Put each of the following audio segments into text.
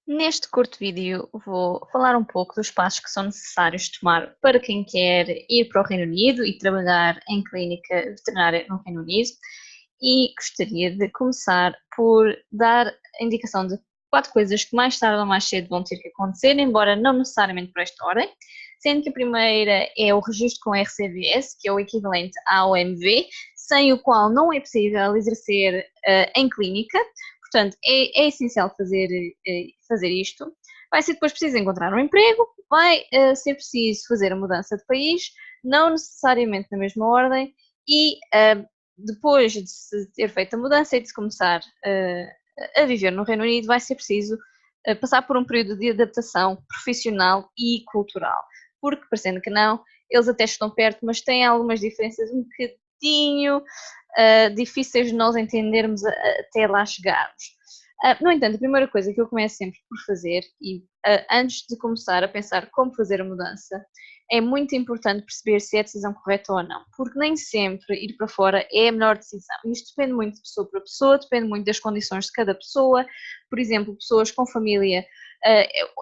Neste curto vídeo vou falar um pouco dos passos que são necessários tomar para quem quer ir para o Reino Unido e trabalhar em clínica veterinária no Reino Unido e gostaria de começar por dar a indicação de 4 coisas que mais tarde ou mais cedo vão ter que acontecer, embora não necessariamente por esta ordem, sendo que a primeira é o registro com a RCVS, que é o equivalente à OMV, sem o qual não é possível exercer em clínica. Portanto, é essencial fazer isto. Vai ser depois preciso encontrar um emprego, vai ser preciso fazer a mudança de país, não necessariamente na mesma ordem, e depois de se ter feito a mudança e de se começar a viver no Reino Unido, vai ser preciso passar por um período de adaptação profissional e cultural. Porque, parecendo que não, eles até estão perto, mas têm algumas diferenças um bocadinho difíceis de nós entendermos até lá chegarmos. No entanto, a primeira coisa que eu começo sempre por fazer, e antes de começar a pensar como fazer a mudança, é muito importante perceber se é a decisão correta ou não, porque nem sempre ir para fora é a melhor decisão. Isto depende muito de pessoa para pessoa, depende muito das condições de cada pessoa. Por exemplo, pessoas com família,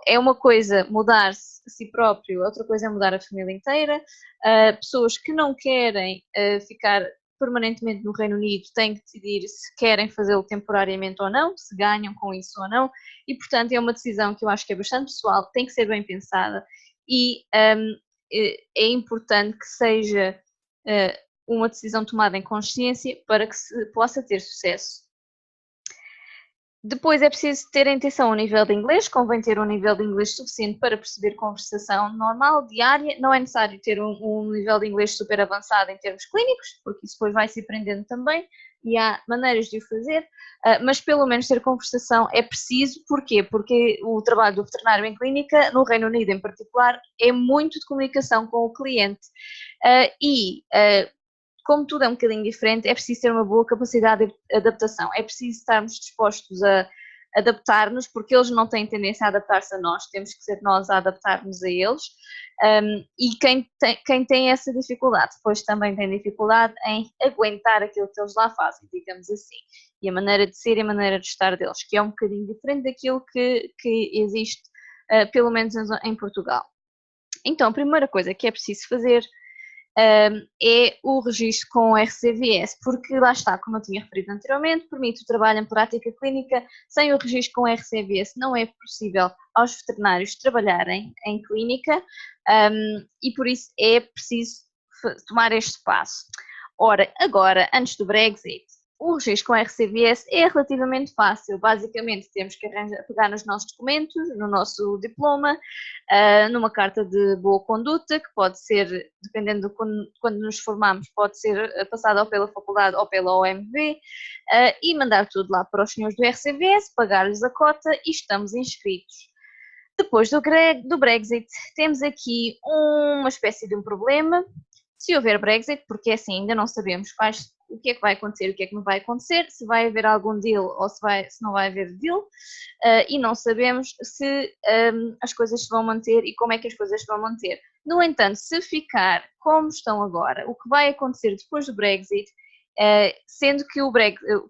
é uma coisa mudar-se a si próprio, outra coisa é mudar a família inteira. Pessoas que não querem ficar permanentemente no Reino Unido têm que decidir se querem fazê-lo temporariamente ou não, se ganham com isso ou não, e portanto é uma decisão que eu acho que é bastante pessoal, tem que ser bem pensada e é importante que seja uma decisão tomada em consciência para que se possa ter sucesso. Depois é preciso ter atenção ao nível de inglês, convém ter um nível de inglês suficiente para perceber conversação normal, diária, não é necessário ter um nível de inglês super avançado em termos clínicos, porque isso depois vai se aprendendo também e há maneiras de o fazer, mas pelo menos ter conversação é preciso, porquê? Porque o trabalho do veterinário em clínica, no Reino Unido em particular, é muito de comunicação com o cliente e como tudo é um bocadinho diferente, é preciso ter uma boa capacidade de adaptação, é preciso estarmos dispostos a adaptar-nos, porque eles não têm tendência a adaptar-se a nós, temos que ser nós a adaptar-nos a eles, e quem tem essa dificuldade, depois também tem dificuldade em aguentar aquilo que eles lá fazem, digamos assim, e a maneira de ser e a maneira de estar deles, que é um bocadinho diferente daquilo que existe, pelo menos em Portugal. Então, a primeira coisa que é preciso fazer é o registro com o RCVS, porque lá está, como eu tinha referido anteriormente, permite o trabalho em prática clínica. Sem o registro com o RCVS não é possível aos veterinários trabalharem em clínica e por isso é preciso tomar este passo. Ora, agora, antes do Brexit, o registro com a RCVS é relativamente fácil. Basicamente, temos que pegar nos nossos documentos, no nosso diploma, numa carta de boa conduta, que pode ser, dependendo de quando nos formamos, pode ser passada ou pela faculdade ou pela OMV, e mandar tudo lá para os senhores do RCVS, pagar-lhes a cota e estamos inscritos. Depois do Brexit, temos aqui uma espécie de um problema. Se houver Brexit, porque assim ainda não sabemos o que é que vai acontecer, o que é que não vai acontecer, se vai haver algum deal ou se não vai haver deal, e não sabemos se as coisas se vão manter e como é que as coisas se vão manter. No entanto, se ficar como estão agora, o que vai acontecer depois do Brexit, sendo que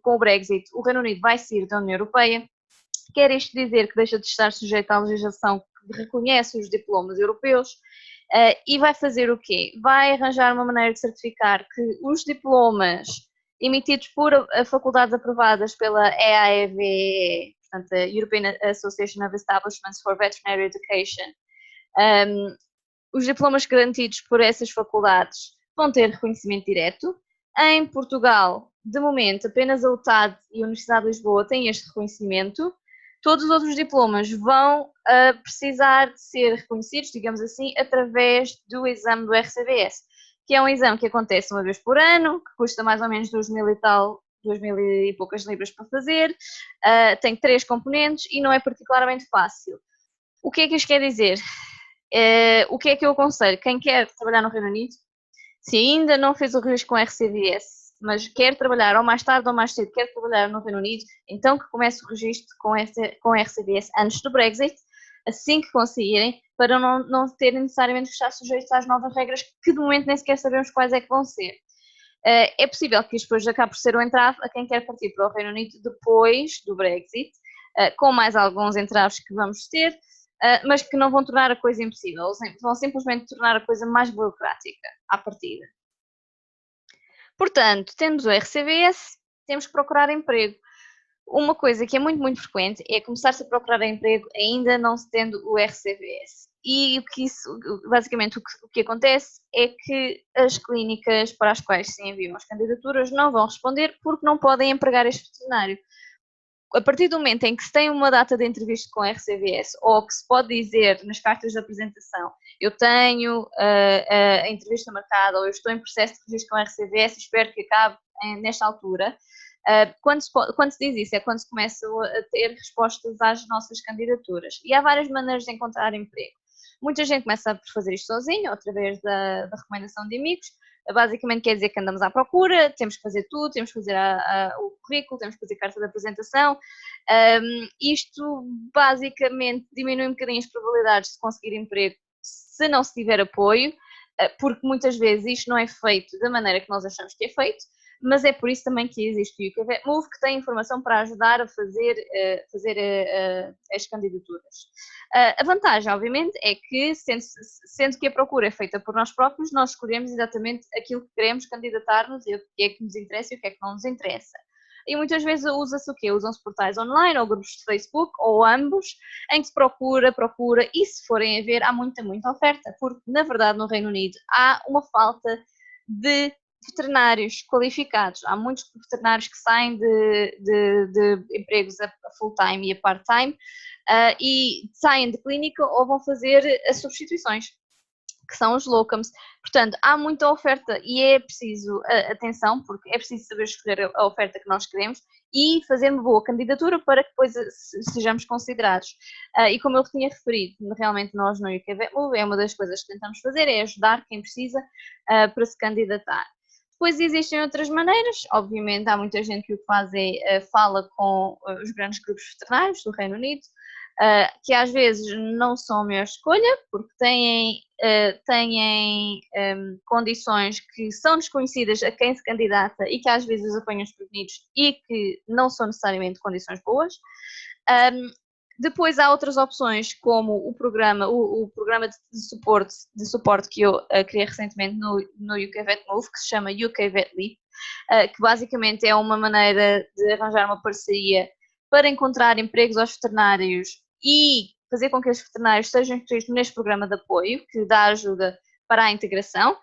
com o Brexit o Reino Unido vai sair da União Europeia, quer isto dizer que deixa de estar sujeito à legislação que reconhece os diplomas europeus, e vai fazer o quê? Vai arranjar uma maneira de certificar que os diplomas emitidos por faculdades aprovadas pela EAEVE, portanto, a European Association of Establishments for Veterinary Education, os diplomas garantidos por essas faculdades vão ter reconhecimento direto. Em Portugal, de momento, apenas a UTAD e a Universidade de Lisboa têm este reconhecimento. Todos os outros diplomas vão precisar de ser reconhecidos, digamos assim, através do exame do RCVS, que é um exame que acontece uma vez por ano, que custa mais ou menos 2.000 e poucas libras para fazer, tem 3 componentes e não é particularmente fácil. O que é que isto quer dizer? O que é que eu aconselho? Quem quer trabalhar no Reino Unido, se ainda não fez o registro com RCVS, mas quer trabalhar ou mais tarde ou mais cedo, quer trabalhar no Reino Unido, então que comece o registro com RCVS antes do Brexit, assim que conseguirem, para não terem necessariamente que estar sujeitos às novas regras, que de momento nem sequer sabemos quais é que vão ser. É possível que isto depois acabe por ser um entrave a quem quer partir para o Reino Unido depois do Brexit, com mais alguns entraves que vamos ter, mas que não vão tornar a coisa impossível, vão simplesmente tornar a coisa mais burocrática à partida. Portanto, temos o RCBS, temos que procurar emprego. Uma coisa que é muito, muito frequente é começar-se a procurar emprego ainda não se tendo o RCBS. E basicamente o que acontece é que as clínicas para as quais se enviam as candidaturas não vão responder porque não podem empregar este veterinário. A partir do momento em que se tem uma data de entrevista com a RCBS ou que se pode dizer nas cartas de apresentação eu tenho a entrevista marcada ou eu estou em processo de registro com a RCBS e espero que acabe nesta altura, quando se diz isso é quando se começa a ter respostas às nossas candidaturas. E há várias maneiras de encontrar emprego. Muita gente começa por fazer isto sozinho, através da recomendação de amigos. Basicamente quer dizer que andamos à procura, temos que fazer tudo, temos que fazer o currículo, temos que fazer carta de apresentação. Isto basicamente diminui um bocadinho as probabilidades de conseguir emprego se não se tiver apoio, porque muitas vezes isto não é feito da maneira que nós achamos que é feito, mas é por isso também que existe o UK Vet Move, que tem informação para ajudar a fazer as candidaturas. A vantagem, obviamente, é que, sendo que a procura é feita por nós próprios, nós escolhemos exatamente aquilo que queremos candidatar-nos e o que é que nos interessa e o que é que não nos interessa. E muitas vezes usa-se o quê? Usam-se portais online ou grupos de Facebook, ou ambos, em que se procura, e se forem a ver, há muita, muita oferta, porque, na verdade, no Reino Unido há uma falta de veterinários qualificados. Há muitos veterinários que saem de empregos a full-time e a part-time e saem de clínica ou vão fazer as substituições, que são os locums. Portanto, há muita oferta e é preciso atenção, porque é preciso saber escolher a oferta que nós queremos e fazer uma boa candidatura para que depois sejamos considerados. E como eu tinha referido, realmente nós no UK Vet Move, é uma das coisas que tentamos fazer, é ajudar quem precisa para se candidatar. Depois existem outras maneiras, obviamente há muita gente que o que faz é fala com os grandes grupos veterinários do Reino Unido, que às vezes não são a melhor escolha, porque têm condições que são desconhecidas a quem se candidata e que às vezes os apanham desprevenidos e que não são necessariamente condições boas. Depois há outras opções, como o programa de suporte que eu criei recentemente no UK Vet Move, que se chama UK Vet Leap, que basicamente é uma maneira de arranjar uma parceria para encontrar empregos aos veterinários e fazer com que os veterinários sejam inscritos neste programa de apoio, que dá ajuda para a integração.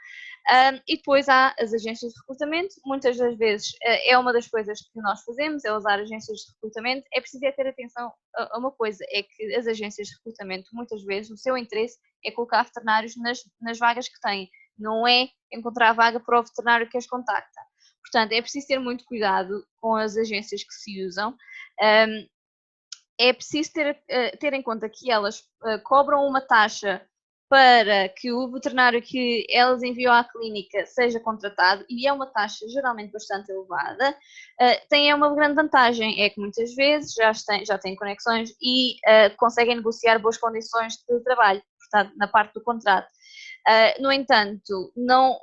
E depois há as agências de recrutamento. Muitas das vezes é uma das coisas que nós fazemos, é usar agências de recrutamento. É preciso ter atenção a uma coisa, é que as agências de recrutamento, muitas vezes, o seu interesse é colocar veterinários nas vagas que têm, não é encontrar a vaga para o veterinário que as contacta. Portanto, é preciso ter muito cuidado com as agências que se usam. É preciso ter em conta que elas cobram uma taxa para que o veterinário que elas enviam à clínica seja contratado, e é uma taxa geralmente bastante elevada. Tem uma grande vantagem, é que muitas vezes já têm conexões e conseguem negociar boas condições de trabalho, portanto, na parte do contrato. No entanto,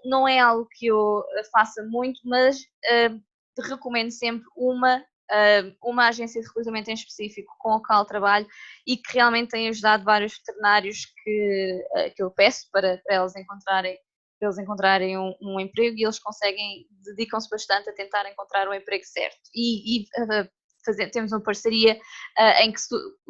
não é algo que eu faça muito, mas recomendo sempre uma agência de recrutamento em específico com a qual trabalho e que realmente tem ajudado vários veterinários que eu peço para eles encontrarem um emprego, e eles dedicam-se bastante a tentar encontrar o emprego certo. Temos uma parceria em que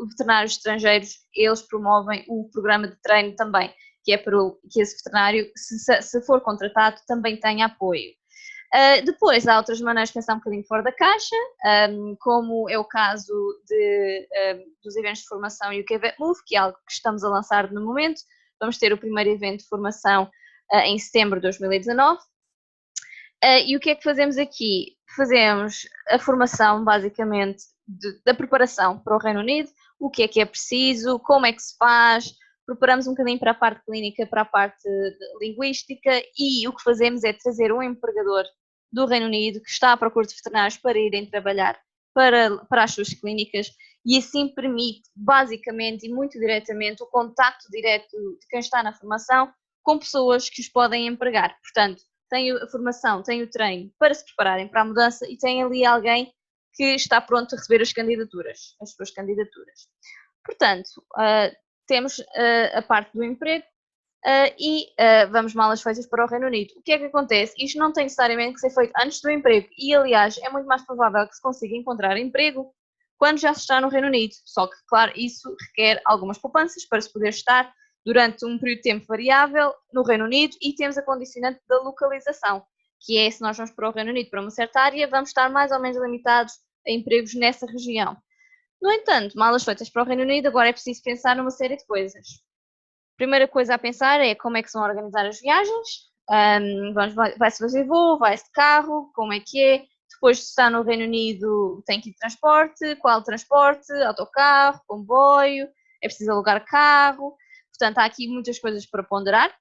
veterinários estrangeiros, eles promovem o programa de treino também, que é para que esse veterinário, se for contratado, também tenha apoio. Depois há outras maneiras de pensar um bocadinho fora da caixa, como é o caso dos eventos de formação UK Vet Move, que é algo que estamos a lançar no momento. Vamos ter o primeiro evento de formação em setembro de 2019. E o que é que fazemos aqui? Fazemos a formação, basicamente, da preparação para o Reino Unido, o que é preciso, como é que se faz. Preparamos um bocadinho para a parte clínica, para a parte linguística, e o que fazemos é trazer um empregador do Reino Unido que está à procura de veterinários para irem trabalhar para as suas clínicas, e assim permite, basicamente e muito diretamente, o contacto direto de quem está na formação com pessoas que os podem empregar. Portanto, tem a formação, tem o treino para se prepararem para a mudança e tem ali alguém que está pronto a receber as suas candidaturas. Portanto, temos a parte do emprego e vamos malas feitas para o Reino Unido. O que é que acontece? Isto não tem necessariamente que ser feito antes do emprego e, aliás, é muito mais provável que se consiga encontrar emprego quando já se está no Reino Unido. Só que, claro, isso requer algumas poupanças para se poder estar durante um período de tempo variável no Reino Unido e temos a condicionante da localização, que é se nós vamos para o Reino Unido para uma certa área, vamos estar mais ou menos limitados a empregos nessa região. No entanto, malas feitas para o Reino Unido, agora é preciso pensar numa série de coisas. Primeira coisa a pensar é como é que se vão organizar as viagens. Vai-se fazer voo, vai-se de carro, como é que é? Depois de estar no Reino Unido tem que ir de transporte, qual transporte? Autocarro, comboio, é preciso alugar carro. Portanto, há aqui muitas coisas para ponderar.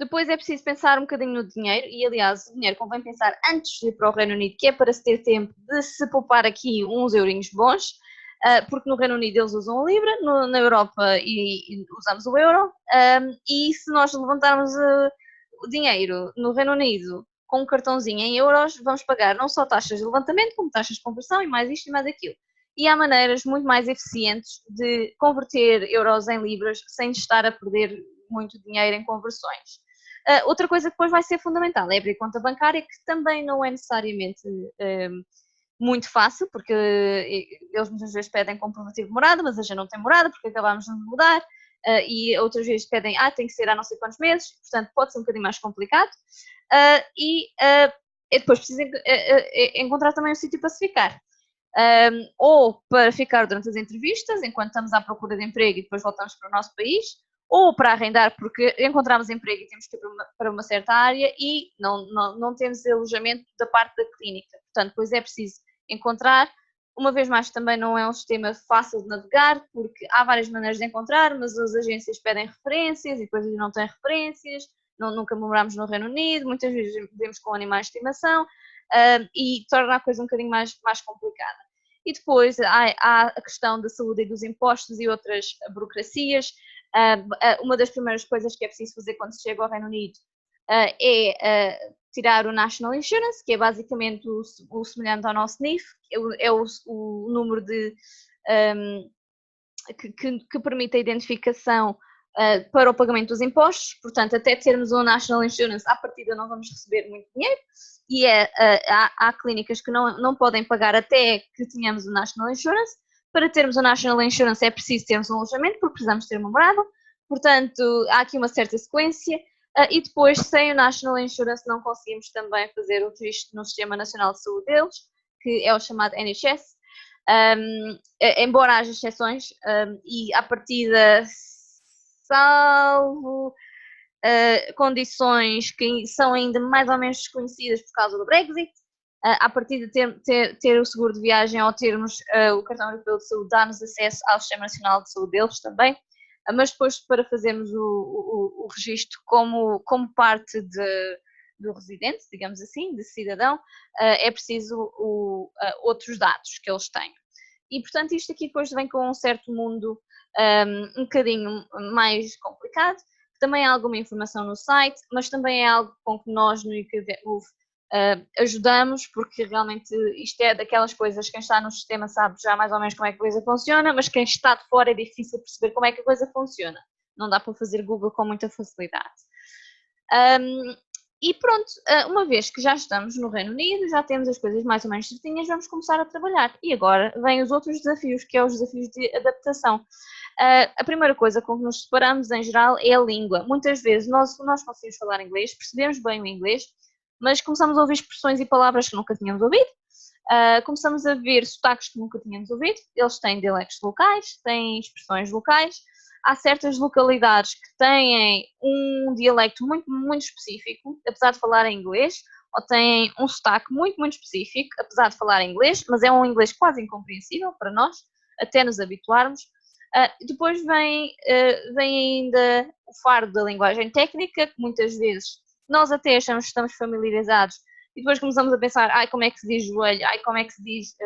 Depois é preciso pensar um bocadinho no dinheiro e, aliás, o dinheiro convém pensar antes de ir para o Reino Unido, que é para se ter tempo de se poupar aqui uns eurinhos bons, porque no Reino Unido eles usam a Libra, na Europa e usamos o euro, e se nós levantarmos o dinheiro no Reino Unido com um cartãozinho em euros, vamos pagar não só taxas de levantamento, como taxas de conversão e mais isto e mais aquilo. E há maneiras muito mais eficientes de converter euros em libras sem estar a perder muito dinheiro em conversões. Outra coisa que depois vai ser fundamental é abrir conta bancária, que também não é necessariamente muito fácil, porque eles muitas vezes pedem comprovativo de morada, mas a gente não tem morada porque acabámos de mudar, e outras vezes pedem, tem que ser há não sei quantos meses, portanto pode ser um bocadinho mais complicado, e depois precisa encontrar também um sítio para se ficar. Ou para ficar durante as entrevistas, enquanto estamos à procura de emprego e depois voltamos para o nosso país, ou para arrendar porque encontramos emprego e temos que ir para uma certa área e não temos alojamento da parte da clínica. Portanto, depois é preciso encontrar. Uma vez mais, também não é um sistema fácil de navegar, porque há várias maneiras de encontrar, mas as agências pedem referências e depois não têm referências, nunca moramos no Reino Unido, muitas vezes vivemos com animais de estimação e torna a coisa um bocadinho mais complicada. E depois há a questão da saúde e dos impostos e outras burocracias. Uma das primeiras coisas que é preciso fazer quando se chega ao Reino Unido é tirar o National Insurance, que é basicamente o semelhante ao nosso NIF, é o número que permite a identificação para o pagamento dos impostos. Portanto, até termos o National Insurance, à partida não vamos receber muito dinheiro, e há clínicas que não podem pagar até que tenhamos o National Insurance. Para termos o National Insurance é preciso termos um alojamento, porque precisamos ter uma morada, portanto há aqui uma certa sequência, e depois sem o National Insurance não conseguimos também fazer o registro no Sistema Nacional de Saúde deles, que é o chamado NHS, embora haja exceções, e à partida, salvo condições que são ainda mais ou menos desconhecidas por causa do Brexit, a partir de ter o seguro de viagem ou termos o cartão europeu de saúde, dá-nos acesso ao Sistema Nacional de Saúde deles também, mas depois para fazermos o registro como parte do residente, digamos assim, de cidadão, é preciso outros dados que eles têm. E portanto isto aqui depois vem com um certo mundo um bocadinho mais complicado. Também há alguma informação no site, mas também é algo com que nós no IQV ajudamos, porque realmente isto é daquelas coisas, quem está no sistema sabe já mais ou menos como é que a coisa funciona, mas quem está de fora é difícil perceber como é que a coisa funciona. Não dá para fazer Google com muita facilidade. E pronto, uma vez que já estamos no Reino Unido, já temos as coisas mais ou menos certinhas, vamos começar a trabalhar. E agora vêm os outros desafios, que é os desafios de adaptação. A primeira coisa com que nos separamos, em geral, é a língua. Muitas vezes nós conseguimos falar inglês, percebemos bem o inglês, mas começamos a ouvir expressões e palavras que nunca tínhamos ouvido, começamos a ver sotaques que nunca tínhamos ouvido. Eles têm dialectos locais, têm expressões locais. Há certas localidades que têm um dialecto muito, muito específico, apesar de falar em inglês, ou têm um sotaque muito, muito específico, apesar de falar em inglês, mas é um inglês quase incompreensível para nós, até nos habituarmos. Depois vem ainda o fardo da linguagem técnica, que muitas vezes nós até achamos que estamos familiarizados, e depois começamos a pensar, como é que se diz joelho, como é que se diz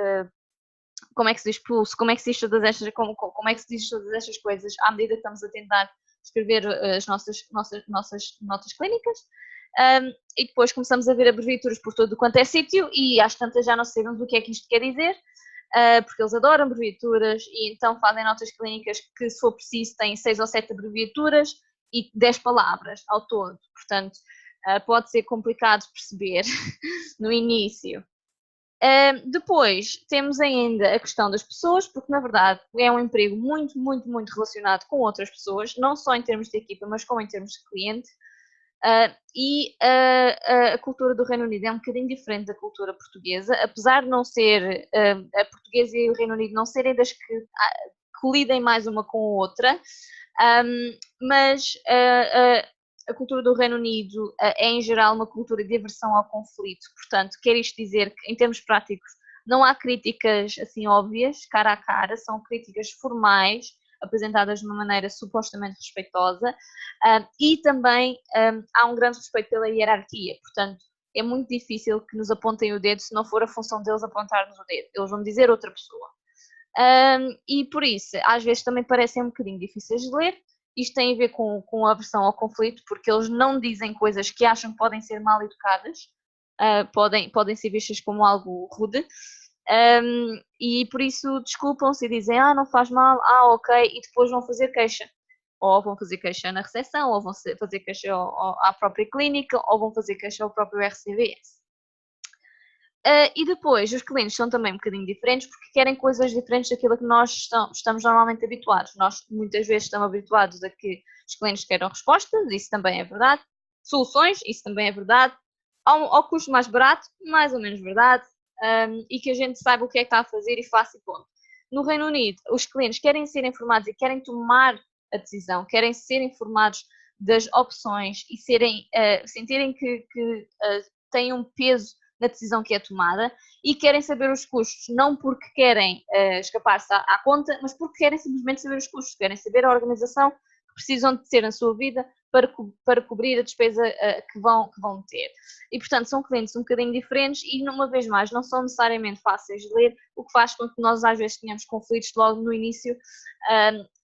pulso, como é que se diz todas estas, como é que se diz todas estas coisas à medida que estamos a tentar escrever as nossas notas clínicas. e depois começamos a ver abreviaturas por todo quanto é sítio e às tantas já não sabemos o que é que isto quer dizer, porque eles adoram abreviaturas e então fazem notas clínicas que, se for preciso, têm 6 ou 7 abreviaturas e 10 palavras ao todo, portanto pode ser complicado de perceber no início. Depois temos ainda a questão das pessoas, porque na verdade é um emprego muito, muito, muito relacionado com outras pessoas, não só em termos de equipa, mas como em termos de cliente. E a cultura do Reino Unido é um bocadinho diferente da cultura portuguesa, apesar de não ser, a portuguesa e o Reino Unido não serem das que colidem mais uma com a outra, mas a cultura do Reino Unido é em geral uma cultura de aversão ao conflito, portanto, quer isto dizer que em termos práticos não há críticas assim óbvias, cara a cara, são críticas formais, apresentadas de uma maneira supostamente respeitosa, e também há um grande respeito pela hierarquia, portanto, é muito difícil que nos apontem o dedo se não for a função deles apontar-nos o dedo, eles vão dizer outra pessoa. E por isso, às vezes também parecem um bocadinho difíceis de ler. Isto tem a ver com a aversão ao conflito, porque eles não dizem coisas que acham que podem ser mal educadas, podem ser vistas como algo rude, e por isso desculpam-se e dizem, não faz mal, ok, e depois vão fazer queixa. Ou vão fazer queixa na recepção, ou vão fazer queixa à própria clínica, ou vão fazer queixa ao próprio RCVS. E depois, os clientes são também um bocadinho diferentes porque querem coisas diferentes daquilo que nós estamos normalmente habituados. Nós muitas vezes estamos habituados a que os clientes queiram respostas, isso também é verdade. Soluções, isso também é verdade. Ao custo mais barato, mais ou menos verdade. E que a gente saiba o que é que está a fazer e faça e ponto. No Reino Unido, os clientes querem ser informados e querem tomar a decisão, querem ser informados das opções e sentirem que têm um peso na decisão que é tomada e querem saber os custos, não porque querem escapar-se à conta, mas porque querem simplesmente saber os custos, querem saber a organização que precisam de ter na sua vida para cobrir a despesa que vão ter. E, portanto, são clientes um bocadinho diferentes e, uma vez mais, não são necessariamente fáceis de ler, o que faz com que nós, às vezes, tenhamos conflitos logo no início,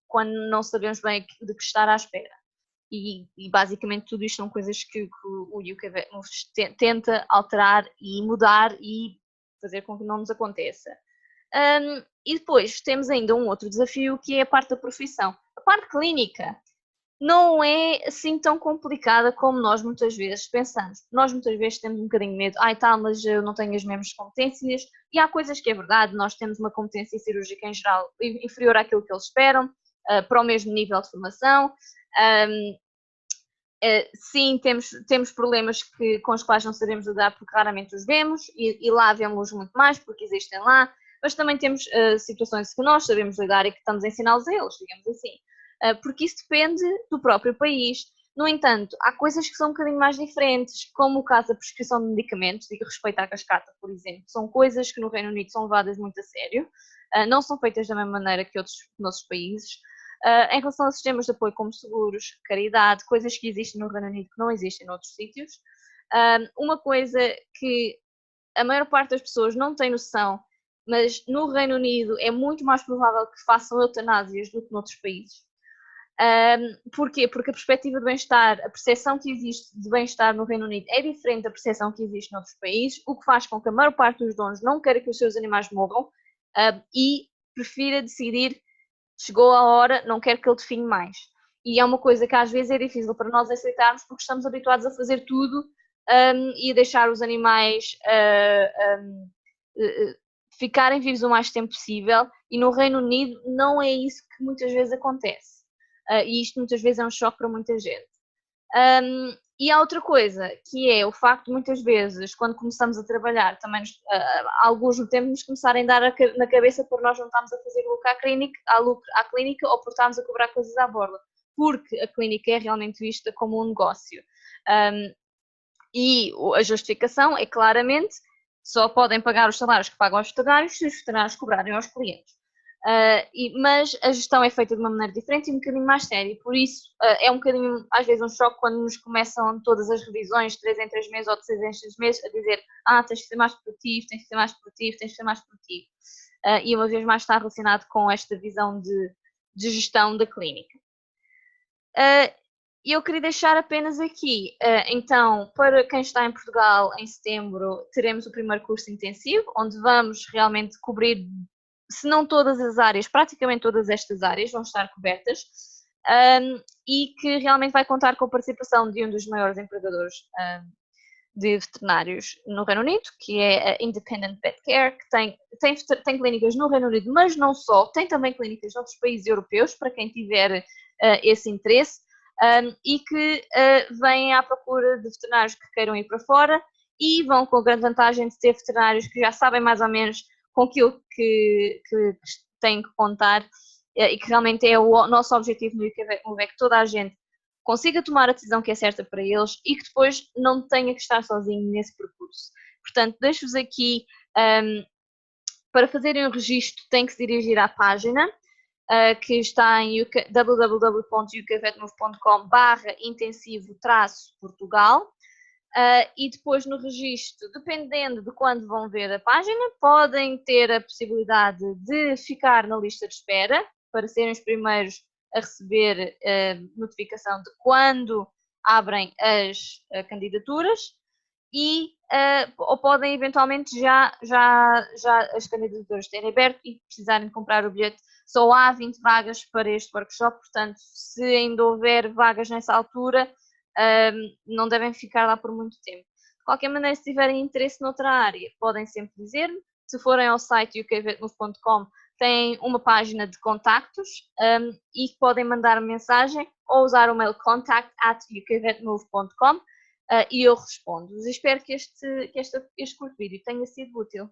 quando não sabemos bem de que estar à espera. E basicamente tudo isto são coisas que o UK tenta alterar e mudar e fazer com que não nos aconteça. E depois temos ainda um outro desafio que é a parte da profissão. A parte clínica não é assim tão complicada como nós muitas vezes pensamos. Nós muitas vezes temos um bocadinho de medo, mas eu não tenho as mesmas competências, e há coisas que é verdade, nós temos uma competência cirúrgica em geral inferior àquilo que eles esperam, para o mesmo nível de formação. Sim, temos problemas com os quais não sabemos lidar porque raramente os vemos e lá vemos muito mais porque existem lá, mas também temos situações que nós sabemos lidar e que estamos a ensiná-los a eles, digamos assim, porque isso depende do próprio país. No entanto, há coisas que são um bocadinho mais diferentes, como o caso da prescrição de medicamentos e respeito à cascata, por exemplo. São coisas que no Reino Unido são levadas muito a sério, não são feitas da mesma maneira que outros países. Em relação a sistemas de apoio como seguros, caridade, coisas que existem no Reino Unido que não existem noutros sítios. Uma coisa que a maior parte das pessoas não tem noção, mas no Reino Unido é muito mais provável que façam eutanásias do que noutros países. Porquê? Porque a perspectiva de bem-estar, a percepção que existe de bem-estar no Reino Unido é diferente da percepção que existe noutros países, o que faz com que a maior parte dos donos não queira que os seus animais morram e prefira decidir, chegou a hora, não quero que ele define mais. E é uma coisa que às vezes é difícil para nós aceitarmos porque estamos habituados a fazer tudo e a deixar os animais ficarem vivos o mais tempo possível, e no Reino Unido não é isso que muitas vezes acontece. E isto muitas vezes é um choque para muita gente. E há outra coisa, que é o facto de muitas vezes, quando começamos a trabalhar, também alguns no tempo nos começarem a dar na cabeça por nós não estarmos a fazer lucro à clínica ou por estarmos a cobrar coisas à borla, porque a clínica é realmente vista como um negócio. E a justificação é claramente só podem pagar os salários que pagam aos veterinários se os veterinários cobrarem aos clientes. Mas a gestão é feita de uma maneira diferente e um bocadinho mais séria, por isso é um bocadinho, às vezes, um choque quando nos começam todas as revisões, 3 em 3 meses ou de 6 em 6 meses, a dizer tens de ser mais produtivo, tens de ser mais produtivo, tens de ser mais produtivo. E uma vez mais está relacionado com esta visão de gestão da clínica. E eu queria deixar apenas aqui, então, para quem está em Portugal em setembro, teremos o primeiro curso intensivo, onde vamos realmente cobrir, se não todas as áreas, praticamente todas estas áreas vão estar cobertas, e que realmente vai contar com a participação de um dos maiores empregadores de veterinários no Reino Unido, que é a Independent Vet Care, que tem clínicas no Reino Unido, mas não só, tem também clínicas em outros países europeus, para quem tiver esse interesse, e que vêm à procura de veterinários que queiram ir para fora e vão com a grande vantagem de ter veterinários que já sabem mais ou menos com aquilo que têm que contar, e que realmente é o nosso objetivo no UK Vet Move, é que toda a gente consiga tomar a decisão que é certa para eles e que depois não tenha que estar sozinho nesse percurso. Portanto, deixo-vos aqui, para fazerem o registro, têm que se dirigir à página, que está em www.ukvetmove.com/intensivo-portugal, e depois no registro, dependendo de quando vão ver a página, podem ter a possibilidade de ficar na lista de espera para serem os primeiros a receber notificação de quando abrem as candidaturas, e ou podem eventualmente já as candidaturas terem aberto e precisarem de comprar o bilhete. Só há 20 vagas para este workshop, portanto, se ainda houver vagas nessa altura, não devem ficar lá por muito tempo. De qualquer maneira, se tiverem interesse noutra área, podem sempre dizer-me. Se forem ao site ukvetmove.com, têm uma página de contactos, e podem mandar mensagem ou usar o mail contact@ukvetmove.com, e eu respondo. Espero que este curto vídeo tenha sido útil.